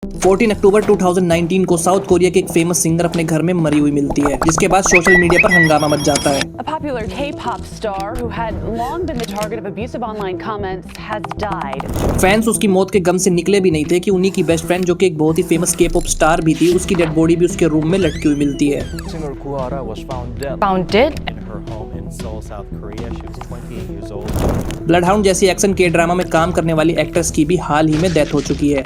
14 अक्टूबर 2019 को south Korea के एक फेमस सिंगर अपने घर में मरी हुई मिलती है, जिसके बाद सोशल मीडिया पर हंगामा मच जाता है। A popular K-pop star who had long been the target of abusive online comments has died. Fans उसकी मौत के गम से निकले भी नहीं थे कि उन्हीं की बेस्ट फ्रेंड, जो कि एक बहुत ही फेमस K-pop स्टार भी थी, उसकी डेड बॉडी भी उसके रूम में लटकी हुई मिलती है। Singer Kuara was Found dead in her home in Seoul, South Korea. She was 28 years old. Bloodhound जैसी एक्शन के ड्रामा में काम करने वाली एक्ट्रेस की भी हाल ही में डेथ हो चुकी है।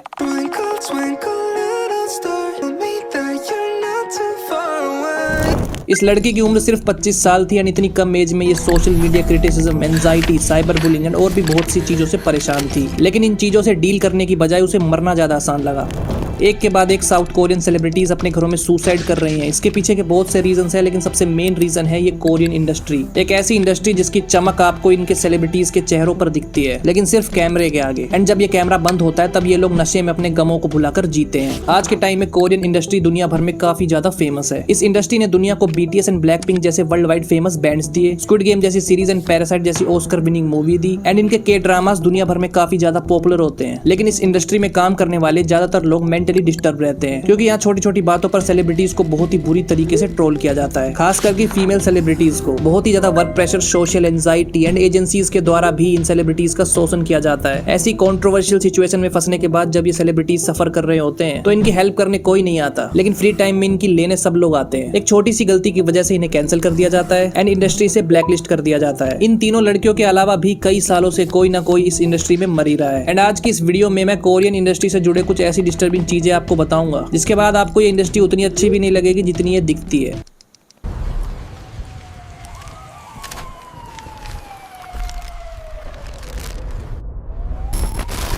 इस लड़की की उम्र सिर्फ 25 साल थी और इतनी कम एज में ये social media criticism, anxiety, cyber bullying और भी बहुत सी चीजों से परेशान थी। लेकिन इन चीजों से डील करने की बजाय उसे मरना ज्यादा आसान लगा। एक के बाद एक साउथ कोरियन सेलिब्रिटीज अपने घरों में सुसाइड कर रही हैं। इसके पीछे के बहुत से रीजंस हैं, लेकिन सबसे मेन रीजन है ये कोरियन इंडस्ट्री। एक ऐसी इंडस्ट्री जिसकी चमक आपको इनके सेलिब्रिटीज के चेहरों पर दिखती है, लेकिन सिर्फ कैमरे के आगे। एंड जब ये कैमरा बंद होता है तब ये लोग नशे में अपने गमों को भुलाकर जीते हैं। आज के टाइम में कोरियन इंडस्ट्री दुनिया भर में काफी ज्यादा फेमस है। इस इंडस्ट्री ने दुनिया को BTS एंड ब्लैकपिंक जैसे वर्ल्ड वाइड फेमस बैंड्स दिए, स्क्विड गेम जैसी सीरीज एंड पैरासाइट जैसी Oscar winning movie the. And इनके के ड्रामास दुनिया भर में काफी ज्यादा पॉपुलर होते हैं। लेकिन इस इंडस्ट्री में काम करने वाले ज्यादातर लोग मेंटली डिस्टर्ब रहते हैं, क्योंकि यहाँ छोटी छोटी बातों पर सेलिब्रिटीज को बहुत ही बुरी तरीके से ट्रोल किया जाता है। खास करके फीमेल सेलिब्रिटीज को बहुत ही ज्यादा work pressure, social anxiety and agencies के द्वारा भी इन सेलिब्रिटीज का शोषण किया जाता है। ऐसी कंट्रोवर्शियल सिचुएशन में फंसने के बाद जब ये सेलिब्रिटीज सफर कर रहे होते हैं तो इनकी हेल्प करने कोई नहीं आता, लेकिन फ्री टाइम में इनकी लेने सब लोग आते हैं। एक छोटी सी गलती की वजह से इन्हें कैंसिल कर दिया जाता है एंड इंडस्ट्री से ब्लैकलिस्ट कर दिया जाता है। इन तीनों लड़कियों के अलावा भी कई सालों से कोई ना कोई इस इंडस्ट्री में मर ही रहा है। एंड आज की इस वीडियो में मैं कोरियन इंडस्ट्री से जुड़े कुछ ऐसी डिस्टर्बिंग चीजें आपको बताऊंगा, जिसके बाद आपको ये इंडस्ट्री उतनी अच्छी भी नहीं लगेगी जितनी ये दिखती है।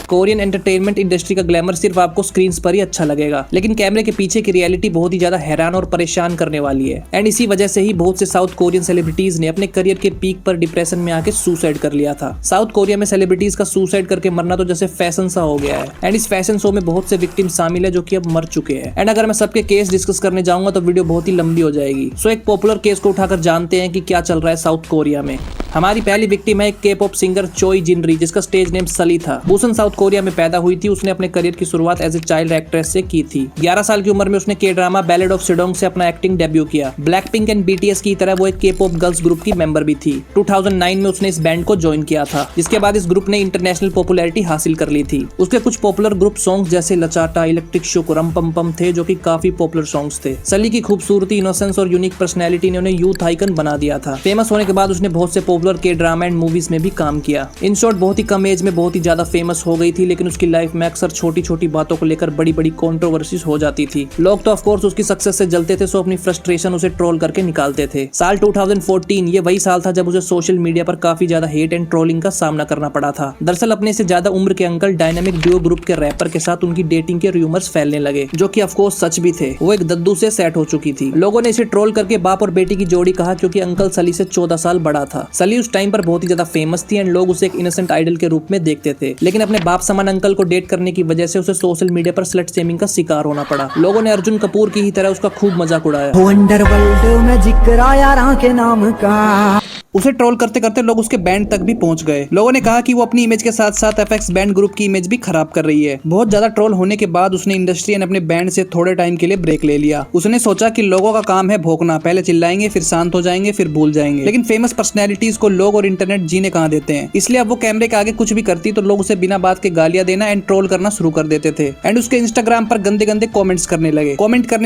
कोरियन एंटरटेनमेंट इंडस्ट्री का ग्लैमर सिर्फ आपको स्क्रीन्स पर ही अच्छा लगेगा, लेकिन कैमरे के पीछे की रियलिटी बहुत ही ज्यादा हैरान और परेशान करने वाली है। एंड इसी वजह से ही बहुत से साउथ कोरियन सेलिब्रिटीज ने अपने करियर के पीक पर डिप्रेशन में आके सुसाइड कर लिया था। साउथ कोरिया में सेलिब्रिटीज का सुसाइड करके मरना तो जैसे फैशन सा हो गया है। एंड इस फैशन शो में बहुत से विक्टिम शामिल है जो कि अब मर चुके हैं। एंड अगर मैं सबके केस डिस्कस करने जाऊंगा तो वीडियो बहुत ही लंबी हो जाएगी। सो एक पॉपुलर केस को उठाकर जानते हैं कि क्या चल रहा है साउथ कोरिया में। हमारी पहली विक्टिम है एक K-pop सिंगर चोई जिनरी, जिसका स्टेज नेम सली था। बुसन साउथ कोरिया में पैदा हुई थी। उसने अपने करियर की शुरुआत एज ए चाइल्ड एक्ट्रेस से की थी। 11 साल की उम्र में उसने के ड्रामा बैलेड ऑफ सिडोंग से अपना एक्टिंग डेब्यू किया। ब्लैकपिंक एंड BTS की तरह वो एक K-pop गर्ल्स ग्रुप की मेंबर भी थी। 2009 में उसने इस बैंड को ज्वाइन किया था, जिसके बाद इस ग्रुप ने इंटरनेशनल पॉपुलैरिटी हासिल कर ली थी। उसके कुछ पॉपुलर ग्रुप सॉन्ग जैसे लचाटा, इलेक्ट्रिक शॉक, रम पम पम थे, जो कि काफी पॉपुलर सॉन्ग्स थे। सली की खूबसूरती, इनोसेंस और यूनिक पर्सनैलिटी ने उन्हें यूथ आइकन बना दिया था। फेमस होने के बाद उसने बहुत से पॉपुलर के ड्रामा एंड मूवीज में भी काम किया। इन शॉर्ट बहुत ही कम एज में बहुत ही ज्यादा फेमस हो गई थी, लेकिन उसकी लाइफ में अक्सर छोटी छोटी बातों को लेकर बड़ी बड़ी कंट्रोवर्सीज हो जाती थी। लोग तो ऑफ कोर्स उसकी सक्सेस से जलते थे, सो अपनी फ्रस्ट्रेशन उसे ट्रोल करके निकालते थे। साल 2014 ये वही साल था जब उसे सोशल मीडिया पर काफी ज्यादा हेट एंड ट्रोलिंग का सामना करना पड़ा था। दरअसल अपने से ज्यादा उम्र के अंकल डायनामिक ड्यूओ ग्रुप के रैपर के साथ उनकी डेटिंग के रूमर्स फैलने लगे, जो कि ऑफ कोर्स सच भी थे। वो एक दद्दू से सेट हो चुकी थी। लोगों ने इसे ट्रोल करके बाप और बेटी की जोड़ी कहा, क्योंकि अंकल सली से 14 साल बड़ा था। सली उस टाइम पर बहुत ही ज्यादा फेमस थी एंड लोग उसे एक इनोसेंट आइडल के रूप में देखते थे, लेकिन अपने बाप समान अंकल को डेट करने की वजह से उसे सोशल मीडिया पर स्लट शेमिंग का शिकार होना पड़ा। लोगों ने अर्जुन कपूर की ही तरह उसका खूब मजाक उड़ाया। अंडरवर्ल्ड में जिक्र आया राह के नाम का। उसे ट्रोल करते करते लोग उसके बैंड तक भी पहुंच गए। लोगों ने कहा कि वो अपनी इमेज के साथ साथ FX बैंड ग्रुप की इमेज भी खराब कर रही है। बहुत ज्यादा ट्रोल होने के बाद उसने इंडस्ट्री एंड अपने बैंड से थोड़े टाइम के लिए ब्रेक ले लिया। उसने सोचा कि लोगों का काम है भौंकना, पहले चिल्लाएंगे, फिर शांत हो जाएंगे, फिर भूल जाएंगे। लेकिन फेमस पर्सनैलिटीज को लोग और इंटरनेट जीने कहाँ देते हैं, इसलिए अब वो कैमरे के आगे कुछ भी करती तो लोग उसे बिना बात के गालियां देना एंड ट्रोल करना शुरू कर देते थे। एंड उसके इंस्टाग्राम पर गंदे गंदे कॉमेंट्स करने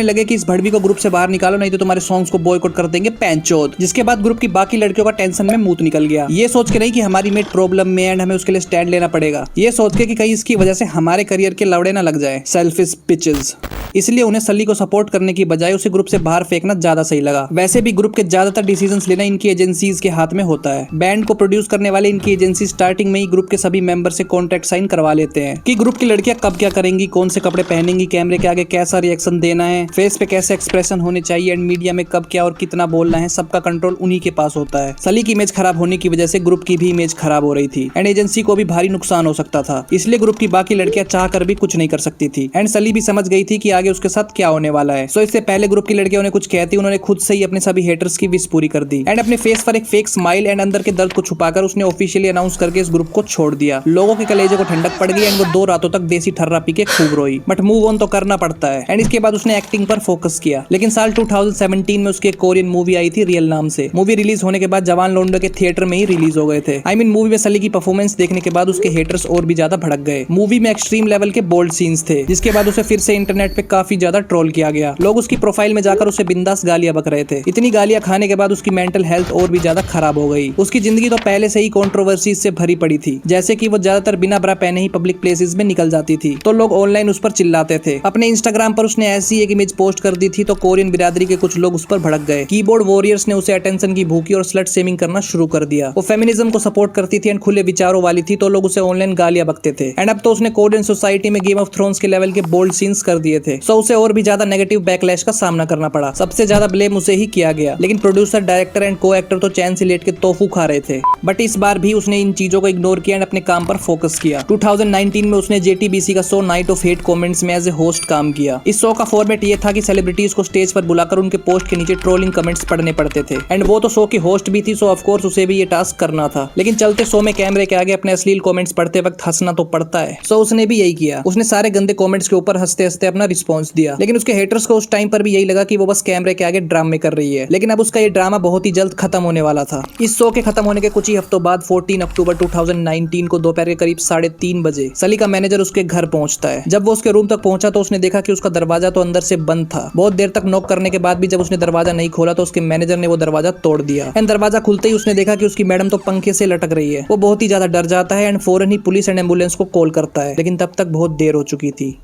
लगे कि इस भड़वी को ग्रुप से बाहर निकालो, नहीं तो तुम्हारे सॉन्ग्स को बॉयकॉट कर देंगे पैंचोद। जिसके बाद ग्रुप की बाकी लड़कियों का टेंशन में मूत निकल गया। ये सोच के नहीं कि हमारी मेट प्रॉब्लम में एंड हमें उसके लिए स्टैंड लेना पड़ेगा, ये सोच के कि कहीं इसकी वजह से हमारे करियर के लवड़े ना लग जाए। Selfish bitches. इसलिए उन्हें सली को सपोर्ट करने की बजाय उसे ग्रुप से बाहर फेंकना ज्यादा सही लगा। वैसे भी ग्रुप के ज्यादातर डिसीजंस लेना इनकी एजेंसीज के हाथ में होता है। बैंड को प्रोड्यूस करने वाले इनकी एजेंसी स्टार्टिंग में ही ग्रुप के सभी मेंबर से कॉन्ट्रैक्ट साइन करवा लेते हैं कि ग्रुप की लड़कियां कब क्या करेंगी, कौन से कपड़े पहनेंगी, कैमरे के आगे कैसा रिएक्शन देना है, फेस पे कैसे एक्सप्रेशन होने चाहिए एंड मीडिया में कब क्या और कितना बोलना है, सबका कंट्रोल उन्हीं के पास होता है। सली की इमेज खराब होने की वजह से ग्रुप की भी इमेज खराब हो रही थी एंड एजेंसी को भी भारी नुकसान हो सकता था। इसलिए ग्रुप की बाकी लड़कियां चाह कर भी कुछ नहीं कर सकती थी एंड सली भी समझ गई थी कि आगे आगे उसके साथ क्या होने वाला है। सो इससे पहले ग्रुप की लड़कियों ने कुछ कहती, उन्होंने खुद से ही अपने सभी हेटर्स की विश पूरी कर दी एंड अपने फेस पर एक फेक स्माइल एंड अंदर के दर्द को छुपाकर उसने ऑफिशियली अनाउंस करके इस ग्रुप को छोड़ दिया। लोगों के कलेजे को ठंडक पड़ गई एंड वो 2 रातों तक देसी ठर्रा पी के खूब रोई, बट मूव ऑन तो करना पड़ता है। एंड इसके बाद उसने एक्टिंग पर फोकस किया। लेकिन साल 2017 में उसकी एक कोरियन मूवी आई थी रियल नाम से। मूवी रिलीज होने के बाद जवान लोंडो के थिएटर में ही रिलीज हो गए थे। आई मीन मूवी में सली की परफॉर्मेंस देखने के बाद उसके हेटर्स और भी ज्यादा भड़क गए। मूवी में एक्सट्रीम लेवल के बोल्ड सीन्स थे, जिसके बाद उसे फिर से इंटरनेट पे काफी ज्यादा ट्रोल किया गया। लोग उसकी प्रोफाइल में जाकर उसे बिंदास गालियां बक रहे थे। इतनी गालियां खाने के बाद उसकी मेंटल हेल्थ और भी ज्यादा खराब हो गई। उसकी जिंदगी तो पहले से ही कंट्रोवर्सीज से भरी पड़ी थी, जैसे कि वो ज्यादातर बिना ब्रा पहने ही पब्लिक प्लेसेस में निकल जाती थी, तो लोग ऑनलाइन उस पर चिल्लाते थे। अपने इंस्टाग्राम पर उसने ऐसी एक इमेज पोस्ट कर दी थी तो कोरियन बिरादरी के कुछ लोग उस पर भड़क गए। कीबोर्ड वॉरियर्स ने उसे अटेंशन की भूखी और स्लट शेमिंग करना शुरू कर दिया। वो फेमिनिज्म को सपोर्ट करती थी एंड खुले विचारों वाली थी, तो लोग उसे ऑनलाइन गालियां बकते थे। एंड अब तो उसने कोरियन सोसाइटी में गेम ऑफ थ्रोन्स के लेवल के बोल्ड सीन्स कर दिए थे, सो उसे और भी ज्यादा नेगेटिव बैकलैश का सामना करना पड़ा। सबसे ज्यादा ब्लेम उसे ही किया गया, लेकिन प्रोड्यूसर, डायरेक्टर एंड को एक्टर तो चैन से लेट के तोफू खा रहे थे। बट इस बार भी उसने इन चीजों को इग्नोर किया एंड अपने काम पर फोकस किया। 2019 में उसने JTBC का show night of hate comments में एज ए होस्ट काम किया। इस शो का फॉर्मेट ये था कि सेलिब्रिटीज को स्टेज पर बुलाकर उनके पोस्ट के नीचे ट्रोलिंग कमेंट्स पढ़ने पड़ते थे। एंड वो तो शो की होस्ट भी थी, सो ऑफ कोर्स उसे भी ये टास्क करना था। लेकिन चलते शो में कैमरे के आगे अपने अश्लील कमेंट्स पढ़ते वक्त हंसना तो पड़ता है, सो उसने भी यही किया। उसने सारे गंदे कमेंट्स के ऊपर हंसते हंसते अपना रिस्पॉन्स दिया। लेकिन उसके हेटर्स को उस टाइम पर भी यही लगा कि वो बस कैमरे के आगे ड्रामे कर रही है। लेकिन अब उसका ये ड्रामा बहुत ही जल्द खत्म होने वाला था। इस शो के खत्म होने के कुछ ही हफ्तों बाद 14 अक्टूबर 2019 को दोपहर के करीब 3:30 बजे सली का मैनेजर उसके घर पहुंचता है। जब वो उसके रूम तक पहुंचा तो उसने देखा कि उसका दरवाजा तो अंदर से बंद था। बहुत देर तक नॉक करने के बाद भी जब उसने दरवाजा नहीं खोला तो उसके मैनेजर ने वो दरवाजा तोड़ दिया। एंड दरवाजा खुलते ही उसने देखा कि उसकी मैडम तो पंखे से लटक रही है। वो बहुत ही ज्यादा डर जाता है एंड फौरन ही पुलिस एंड एम्बुलेंस को कॉल करता है, लेकिन तब तक बहुत देर हो चुकी थी।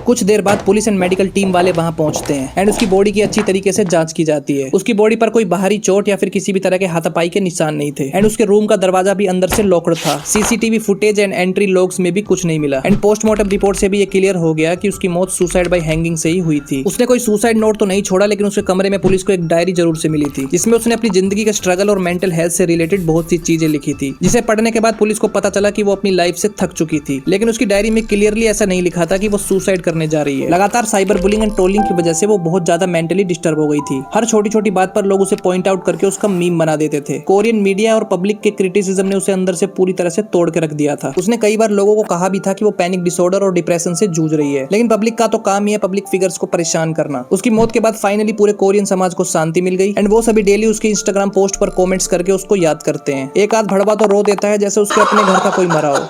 कुछ देर बाद पुलिस एंड मेडिकल टीम वाले वहां पहुंचते हैं एंड उसकी बॉडी की अच्छी तरीके से जांच की जाती है। उसकी बॉडी पर कोई बाहरी चोट या फिर किसी भी तरह के हाथापाई के निशान नहीं थे एंड उसके रूम का दरवाजा भी अंदर से लॉक्ड था। CCTV footage and entry logs में भी कुछ नहीं मिला एंड पोस्टमार्टम रिपोर्ट से भी ये क्लियर हो गया कि उसकी मौत सुसाइड बाय हैंगिंग से ही हुई थी। उसने कोई सुसाइड नोट तो नहीं छोड़ा, लेकिन उसके कमरे में पुलिस को एक डायरी जरूर से मिली थी, जिसमें उसने अपनी जिंदगी के स्ट्रगल और मेंटल हेल्थ से रिलेटेड बहुत सी चीजें लिखी थी, जिसे पढ़ने के बाद पुलिस को पता चला कि वो अपनी लाइफ से थक चुकी थी। लेकिन उसकी डायरी में क्लियरली ऐसा नहीं लिखा था कि वो सुसाइड करने जा रही है। लगातार साइबर बुलिंग एंड ट्रोलिंग की वजह से वो बहुत ज्यादा मेंटली डिस्टर्ब हो गई थी। हर छोटी छोटी बात पर लोग उसे पॉइंट आउट करके उसका मीम बना देते थे। कोरियन मीडिया और पब्लिक के क्रिटिसिज्म ने उसे अंदर से पूरी तरह से तोड़ के रख दिया था। उसने कई बार लोगों को कहा भी था कि वो पैनिक डिसऑर्डर और डिप्रेशन से जूझ रही है, लेकिन पब्लिक का तो काम ही है पब्लिक फिगर्स को परेशान करना। उसकी मौत के बाद फाइनली पूरे कोरियन समाज को शांति मिल गई एंड वो सभी डेली उसके इंस्टाग्राम पोस्ट पर कॉमेंट्स करके उसको याद करते हैं। एक आध भड़वा तो रो देता है जैसे उसके अपने घर का कोई मरा हो।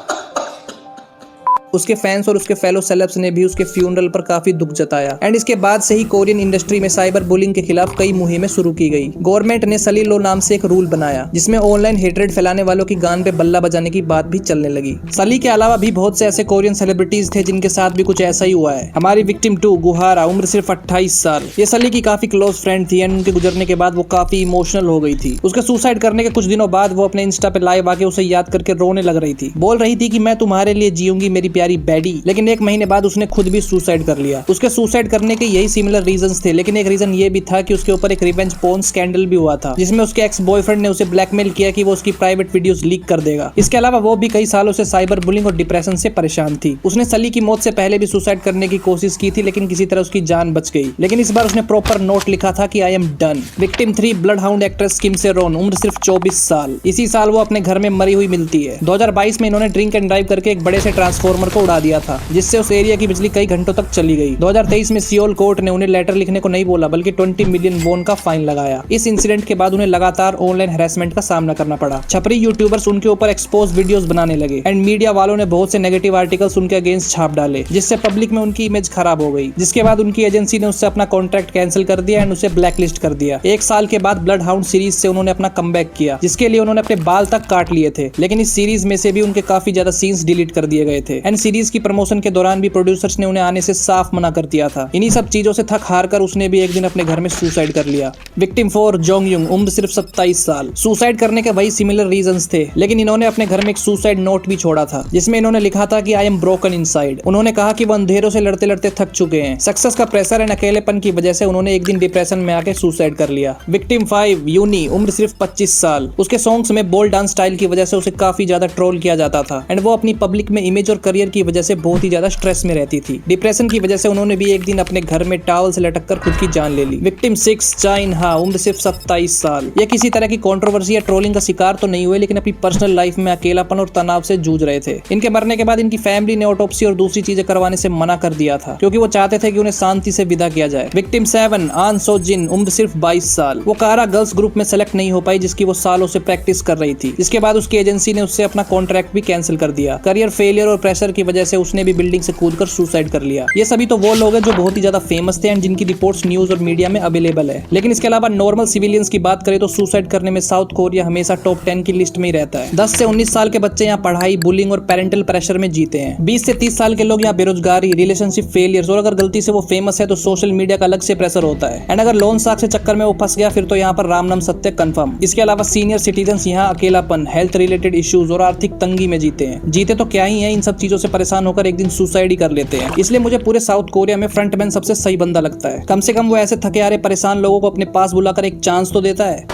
उसके फैंस और उसके फेलो सेलेब्स ने भी उसके फ्यूनरल पर काफी दुख जताया एंड इसके बाद से ही कोरियन इंडस्ट्री में साइबर बुलिंग के खिलाफ कई मुहिमें शुरू की गई। गवर्नमेंट ने सली लॉ नाम से एक रूल बनाया, जिसमें ऑनलाइन हेट्रेड फैलाने वालों की गान पे बल्ला बजाने की बात भी चलने लगी। सली के अलावा भी बहुत से ऐसे कोरियन सेलिब्रिटीज थे जिनके साथ भी कुछ ऐसा ही हुआ है। हमारी विक्टिम 2 गुहारा, उम्र सिर्फ 28 साल। ये सली की काफी क्लोज फ्रेंड थी एंड उनके गुजरने के बाद वो काफी इमोशनल हो गई थी। उसके सुसाइड करने के कुछ दिनों बाद वो अपने इंस्टा पे लाइव आके उसे याद करके रोने लग रही थी। बोल रही थी कि मैं तुम्हारे लिए जीऊंगी मेरी प्यारी बैडी। लेकिन एक महीने बाद उसने खुद भी सुसाइड कर लिया। उसके सुसाइड करने के यही सिमिलर रीजंस थे, लेकिन एक रीजन ये भी था कि उसके ऊपर एक रिवेंज पोर्न स्कैंडल भी हुआ था, जिसमें उसके एक्स बॉयफ्रेंड ने उसे ब्लैकमेल किया कि वो उसकी प्राइवेट वीडियोस लीक कर देगा। इसके अलावा वो भी कई सालों से साइबर बुलिंग और डिप्रेशन से परेशान थी। उसने सली की मौत से पहले भी सुसाइड करने की कोशिश की थी, लेकिन किसी तरह उसकी जान बच गई। लेकिन इस बार उसने प्रॉपर नोट लिखा था कि I am done. Victim 3 blood hound actress Kim Saeron, उम्र सिर्फ 24 साल। इसी साल वो अपने घर में मरी हुई मिलती है। 2022 में इन्होंने ड्रिंक एंड ड्राइव करके एक बड़े से ट्रांसफार्मर को उड़ा दिया था, जिससे उस एरिया की बिजली कई घंटों तक चली गई। 2023 में सियोल कोर्ट ने उन्हें लेटर लिखने को नहीं बोला, बल्कि 20 मिलियन वोन का फाइन लगाया। इस इंसिडेंट के बाद उन्हें लगातार ऑनलाइन हैरेसमेंट का सामना करना पड़ा। छपरी यूट्यूबर्स उनके ऊपर एक्सपोज वीडियोस बनाने लगे एंड मीडिया वालों ने बहुत से नेगेटिव आर्टिकल्स उनके अगेंस्ट छाप डाले, जिससे पब्लिक में उनकी इमेज खराब हो गई। जिसके बाद उनकी एजेंसी ने उससे अपना कॉन्ट्रैक्ट कैंसिल कर दिया एंड उसे ब्लैकलिस्ट कर दिया। 1 साल के बाद ब्लड हाउंड सीरीज से उन्होंने अपना कमबैक किया, जिसके लिए उन्होंने अपने बाल तक काट लिए थे। लेकिन इस सीरीज में से भी उनके काफी ज्यादा सीन्स डिलीट कर दिए गए थे एंड सीरीज की प्रमोशन के दौरान भी प्रोड्यूसर्स ने उन्हें आने से साफ मना कर दिया था। इन्हीं सब चीजों से थक हार कर उसने भी एक दिन अपने घर में सुसाइड कर लिया। विक्टिम 4 जोंगयुंग, उम्र सिर्फ 27 साल। सुसाइड करने के वही सिमिलर रीजंस थे, लेकिन इन्होंने अपने घर में एक सुसाइड नोट भी छोड़ा था, जिसमें इन्होंने लिखा था कि आई एम ब्रोकन इनसाइड। उन्होंने कहा कि वो अंधेरों से लड़ते लड़ते थक चुके हैं। सक्सेस का प्रेशर एंड अकेलेपन की वजह से उन्होंने एक दिन डिप्रेशन में आके सुसाइड कर लिया। विक्टिम 5 यूनी, उम्र सिर्फ 25 साल। उसके सॉन्ग्स में बोल्ड डांस स्टाइल की वजह से उसे काफी ज्यादा ट्रोल किया जाता था एंड वो अपनी पब्लिक में इमेज और करियर की वजह से बहुत ही ज्यादा स्ट्रेस में रहती थी। डिप्रेशन की वजह से उन्होंने भी एक दिन अपने घर में टॉवल से लटक कर खुद की जान ले ली। विक्टिम 6 चाइन हा, उम्र सिर्फ 27 साल। ये किसी तरह की कंट्रोवर्सी या ट्रोलिंग का शिकार तो नहीं हुए, लेकिन अपनी पर्सनल लाइफ में अकेलापन और तनाव से जूझ रहे थे। इनके मरने के बाद इनकी फैमिली ने ऑटोप्सी और दूसरी चीजें करवाने से मना कर दिया था, क्योंकि वो चाहते थे कि उन्हें शांति से विदा किया जाए। विक्टिम 7 आन सो जिन, उम्र सिर्फ 22 साल। वो कारा गर्ल्स ग्रुप में सेलेक्ट नहीं हो पाई, जिसकी वो सालों से प्रैक्टिस कर रही थी। जिसके बाद उसकी एजेंसी ने उससे अपना कॉन्ट्रैक्ट भी कैंसिल कर दिया। करियर फेलियर और प्रेशर की वजह से उसने भी बिल्डिंग से कूदकर सुसाइड कर लिया। ये सभी तो वो लोग हैं जो बहुत ही ज्यादा फेमस थे एंड जिनकी रिपोर्ट्स न्यूज और मीडिया में अवेलेबल है। लेकिन इसके अलावा नॉर्मल सिविलियंस की बात करें तो सुसाइड करने में साउथ कोरिया हमेशा टॉप 10 की लिस्ट में ही रहता है। 10 से 19 साल के बच्चे यहाँ पढ़ाई, बुलिंग और पेरेंटल प्रेशर में जीते हैं। 20 से 30 साल के लोग यहाँ बेरोजगारी, रिलेशनशिप फेलियर्स और अगर गलती से वो फेमस है तो सोशल मीडिया का अलग से प्रेशर होता है। एंड अगर लोन साख से चक्कर में वो फंस गया फिर तो यहाँ पर राम नाम सत्य कंफर्म। इसके अलावा सीनियर सिटीजन्स यहाँ अकेलापन, हेल्थ रिलेटेड इश्यूज और आर्थिक तंगी में जीते हैं। जीते तो क्या ही है, इन सब चीजों से परेशान होकर एक दिन सुसाइड ही कर लेते हैं। इसलिए मुझे पूरे साउथ कोरिया में फ्रंटमैन सबसे सही बंदा लगता है। कम से कम वो ऐसे थके हारे परेशान लोगों को अपने पास बुलाकर एक चांस तो देता है।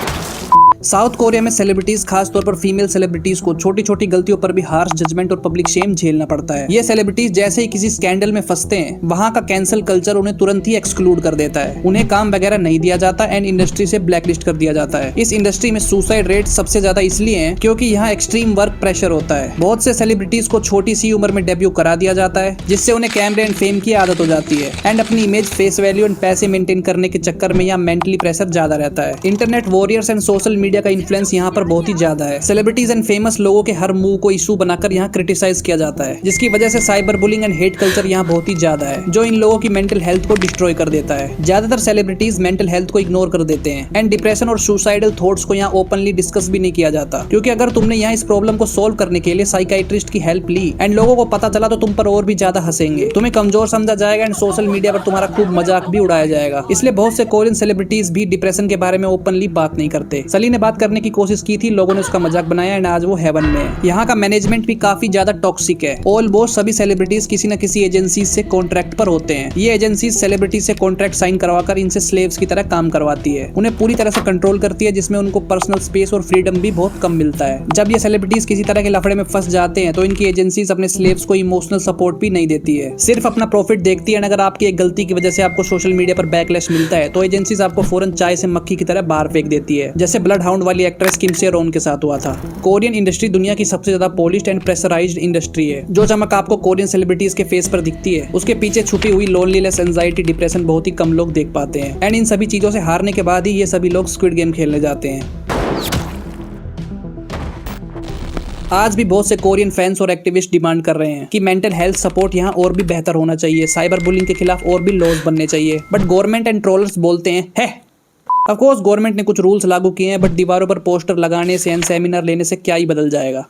साउथ कोरिया में सेलिब्रिटीज, खास तौर पर फीमेल सेलिब्रिटीज को छोटी छोटी गलतियों पर भी हार्श जजमेंट और पब्लिक शेम झेलना पड़ता है। ये सेलिब्रिटीज जैसे ही किसी स्कैंडल में फंसते हैं, वहाँ का कैंसल कल्चर उन्हें तुरंत ही एक्सक्लूड कर देता है। उन्हें काम वगैरह नहीं दिया जाता एंड इंडस्ट्री से ब्लैकलिस्ट कर दिया जाता है। इस इंडस्ट्री में सुसाइड रेट सबसे ज्यादा इसलिए है क्योंकि यहाँ एक्सट्रीम वर्क प्रेशर होता है। बहुत से सेलिब्रिटीज को छोटी सी उम्र में डेब्यू करा दिया जाता है, जिससे उन्हें कैमरे एंड फेम की आदत हो जाती है एंड अपनी इमेज, फेस वैल्यू एंड पैसे मेंटेन करने के चक्कर में यहाँ मेंटली प्रेशर ज्यादा रहता है। Internet warriors and social media का इन्फ्लुएंस यहाँ पर बहुत ही ज्यादा है। सेलिब्रिटीज एंड फेमस लोगों के हर मूव को इशू बनाकर यहाँ क्रिटिसाइज किया जाता है, जिसकी वजह से cyber bullying and hate culture यहाँ बहुत ही ज्यादा है, जो इन लोगों की मेंटल हेल्थ को डिस्ट्रॉय कर देता है। ज्यादातर सेलिब्रिटीज मेंटल हेल्थ को इग्नोर कर देते हैं एंड डिप्रेशन और सुसाइडल थॉट्स को यहाँ ओपनली डिस्कस भी नहीं किया जाता, क्योंकि अगर तुमने यहाँ इस प्रॉब्लम को सोल्व करने के लिए साइकाइट्रिस्ट की हेल्प ली एंड लोगों को पता चला तो तुम पर और भी ज्यादा हंसेंगे, तुम्हें कमजोर समझा जाएगा एंड सोशल मीडिया पर तुम्हारा खूब मजाक भी उड़ाया जाएगा। इसलिए बहुत से कोरियन सेलिब्रिटीज भी डिप्रेशन के बारे में ओपनली बात नहीं करते। सली ने बात करने की कोशिश की थी, लोगों ने उसका मजाक बनाया एंड आज वो हेवन में है। यहाँ का मैनेजमेंट भी काफी ज्यादा टॉक्सिक है। ऑलमोस्ट सभी सेलिब्रिटीज किसी न किसी एजेंसी से कॉन्ट्रैक्ट पर होते हैं। ये एजेंसी सेलिब्रिटी से कॉन्ट्रैक्ट साइन करवाकर इनसे स्लेव्स की तरह काम करवाती है, उन्हें पूरी तरह से कंट्रोल करती है, जिसमें उनको पर्सनल स्पेस और फ्रीडम भी बहुत कम मिलता है। जब ये सेलिब्रिटीज किसी तरह के लफड़े में फंस जाते हैं तो इनकी एजेंसीज अपने स्लेव्स को इमोशनल सपोर्ट भी नहीं देती है, सिर्फ अपना प्रॉफिट देखती है। अगर आपकी एक गलती की वजह से आपको सोशल मीडिया पर बैकलैश मिलता है तो एजेंसीज आपको फौरन चाय से मक्खी की तरह बाहर फेंक देती है, जैसे ब्लड हाउंड वाली एक्ट्रेस किम से रोन के साथ हुआ था। कोरियन इंडस्ट्री दुनिया की सबसे ज्यादा पॉलिश्ड एंड प्रेशराइज्ड इंडस्ट्री है। जो चमक आपको कोरियन सेलिब्रिटीज के फेस पर दिखती है, उसके पीछे छुपी हुई लोनलीनेस, एंजाइटी, डिप्रेशन बहुत ही कम लोग देख पाते हैं एंड इन सभी चीजों से हारने के बाद ही ये सभी लोग स्क्विड गेम खेलने जाते हैं। आज भी बहुत से कोरियन फैंस और एक्टिविस्ट डिमांड कर रहे हैं कि मेंटल हेल्थ सपोर्ट यहाँ और भी बेहतर होना चाहिए, साइबर बुलिंग के खिलाफ और भी लॉज बनने चाहिए। बट गवर्नमेंट एंड ट्रोलर्स बोलते हैं है ऑफ कोर्स गवर्नमेंट ने कुछ रूल्स लागू किए हैं, बट दीवारों पर पोस्टर लगाने से एंड सेमिनार लेने से क्या ही बदल जाएगा।